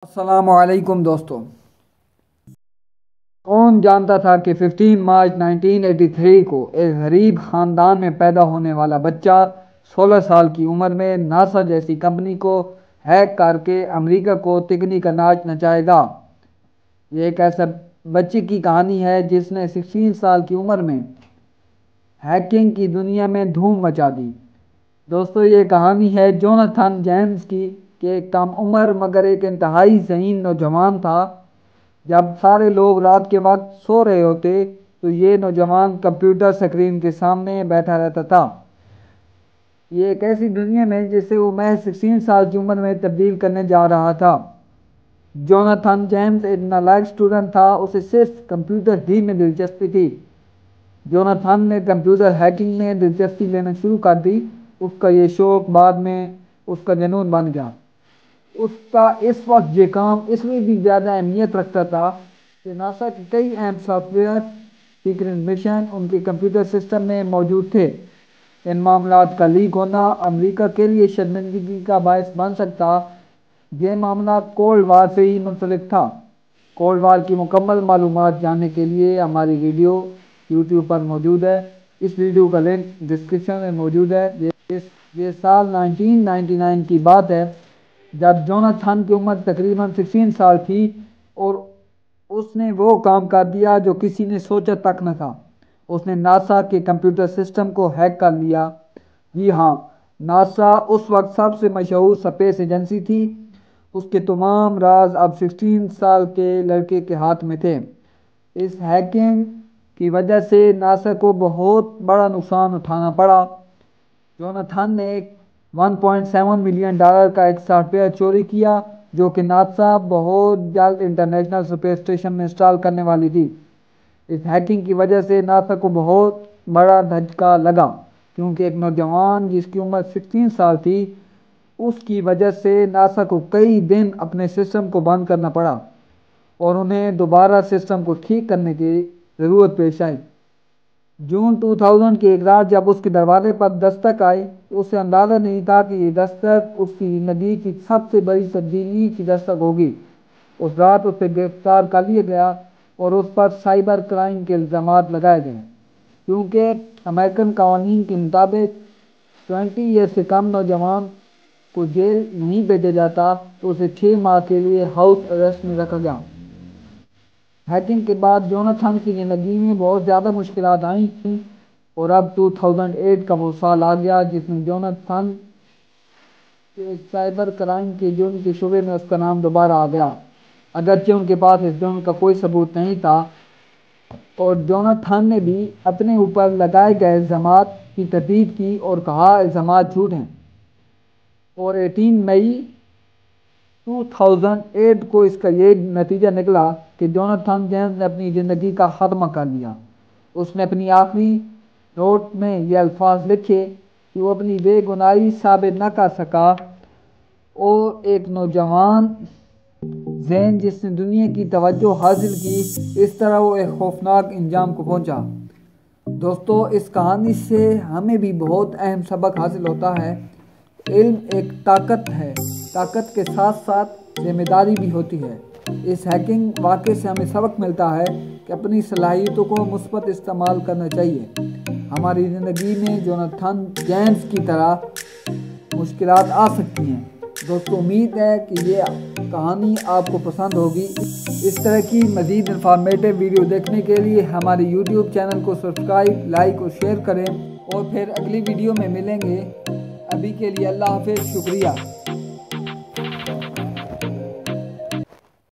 السلام علیکم دوستو۔ کون جانتا تھا کہ 15 مارچ 1983 کو ایک غریب خاندان میں پیدا ہونے والا بچہ 16 سال کی عمر میں ناسا جیسی کمپنی کو ہیک کر کے امریکہ کو تکنی کا ناچ نچائے گا۔ یہ ایک ایسا بچے کی کہانی ہے جس نے 16 سال کی عمر میں ہیکنگ کی دنیا میں دھوم مچا دی۔ دوستو، یہ کہانی ہے جوناتھن جیمز کی کہ ایک کم عمر مگر ایک انتہائی ذہین نوجوان تھا۔ جب سارے لوگ رات کے وقت سو رہے ہوتے تو یہ نوجوان کمپیوٹر سکرین کے سامنے بیٹھا رہتا تھا۔ یہ ایک ایسی دنیا میں جسے وہ محض 16 سال کی عمر میں تبدیل کرنے جا رہا تھا۔ جوناتھن جیمز ایک نالائق اسٹوڈنٹ تھا، اسے صرف کمپیوٹر ہی میں دلچسپی تھی۔ جوناتھن نے کمپیوٹر ہیکنگ میں دلچسپی لینا شروع کر دی۔ اس کا یہ شوق بعد میں اس کا جنون بن گیا۔ اس کا اس وقت یہ کام اس لیے بھی زیادہ اہمیت رکھتا تھا کہ ناسا کے کئی اہم سافٹ ویئر سیکرٹ مشن ان کے کمپیوٹر سسٹم میں موجود تھے۔ ان معاملات کا لیک ہونا امریکہ کے لیے شرمندگی کا باعث بن سکتا۔ یہ معاملہ کولڈ وار سے ہی منسلک تھا۔ کولڈ وار کی مکمل معلومات جاننے کے لیے ہماری ویڈیو یوٹیوب پر موجود ہے۔ اس ویڈیو کا لنک ڈسکرپشن میں موجود ہے۔ یہ سال 1999 کی بات ہے جب جوناتھن کی عمر تقریباً 16 سال تھی اور اس نے وہ کام کر دیا جو کسی نے سوچا تک نہ تھا۔ اس نے ناسا کے کمپیوٹر سسٹم کو ہیک کر لیا۔ جی ہاں، ناسا اس وقت سب سے مشہور اسپیس ایجنسی تھی۔ اس کے تمام راز اب 16 سال کے لڑکے کے ہاتھ میں تھے۔ اس ہیکنگ کی وجہ سے ناسا کو بہت بڑا نقصان اٹھانا پڑا۔ جوناتھن نے $1.7 ملین کا ایک سافٹ ویئر چوری کیا جو کہ ناسا بہت جلد انٹرنیشنل اسپیس اسٹیشن میں انسٹال کرنے والی تھی۔ اس ہیکنگ کی وجہ سے ناسا کو بہت بڑا دھچکا لگا کیونکہ ایک نوجوان جس کی عمر 16 سال تھی، اس کی وجہ سے ناسا کو کئی دن اپنے سسٹم کو بند کرنا پڑا اور انہیں دوبارہ سسٹم کو ٹھیک کرنے کی ضرورت پیش آئی۔ جون 2000 کی ایک رات جب اس کے دروازے پر دستک آئی تو اسے اندازہ نہیں تھا کہ یہ دستک اس کی زندگی کی سب سے بڑی تبدیلی کی دستک ہوگی۔ اس رات اسے گرفتار کر لیا گیا اور اس پر سائبر کرائم کے الزامات لگائے گئے۔ کیونکہ امریکن قوانین کے مطابق 20 ایئر سے کم نوجوان کو جیل نہیں بھیجا جاتا تو اسے 6 ماہ کے لیے ہاؤس اریسٹ میں رکھا گیا۔ ہیکنگ کے بعد جوناتھن کی زندگی میں بہت زیادہ مشکلات آئیں اور اب 2008 کا وہ سال آ گیا جس میں جوناتھن کے سائبر کرائم کے جرم کے شعبے میں اس کا نام دوبارہ آ گیا، اگرچہ ان کے پاس اس جرم کا کوئی ثبوت نہیں تھا۔ اور جوناتھن نے بھی اپنے اوپر لگائے گئے الزامات کی تردید کی اور کہا الزامات جھوٹ ہیں۔ اور 18 مئی 2008 کو اس کا یہ نتیجہ نکلا کہ جوناتھن جیمز نے اپنی زندگی کا خاتمہ کر لیا۔ اس نے اپنی آخری نوٹ میں یہ الفاظ لکھے کہ وہ اپنی بے گناہی ثابت نہ کر سکا اور ایک نوجوان ذہن جس نے دنیا کی توجہ حاصل کی، اس طرح وہ ایک خوفناک انجام کو پہنچا۔ دوستو، اس کہانی سے ہمیں بھی بہت اہم سبق حاصل ہوتا ہے۔ علم ایک طاقت ہے، طاقت کے ساتھ ساتھ ذمہ داری بھی ہوتی ہے۔ اس ہیکنگ واقعے سے ہمیں سبق ملتا ہے کہ اپنی صلاحیتوں کو مثبت استعمال کرنا چاہیے۔ ہماری زندگی میں جوناتھن جیمز کی طرح مشکلات آ سکتی ہیں۔ دوستو، امید ہے کہ یہ کہانی آپ کو پسند ہوگی۔ اس طرح کی مزید انفارمیٹیو ویڈیو دیکھنے کے لیے ہمارے یوٹیوب چینل کو سبسکرائب، لائک اور شیئر کریں اور پھر اگلی ویڈیو میں ملیں گے۔ ابھی کے لیے اللہ حافظ، شکریہ۔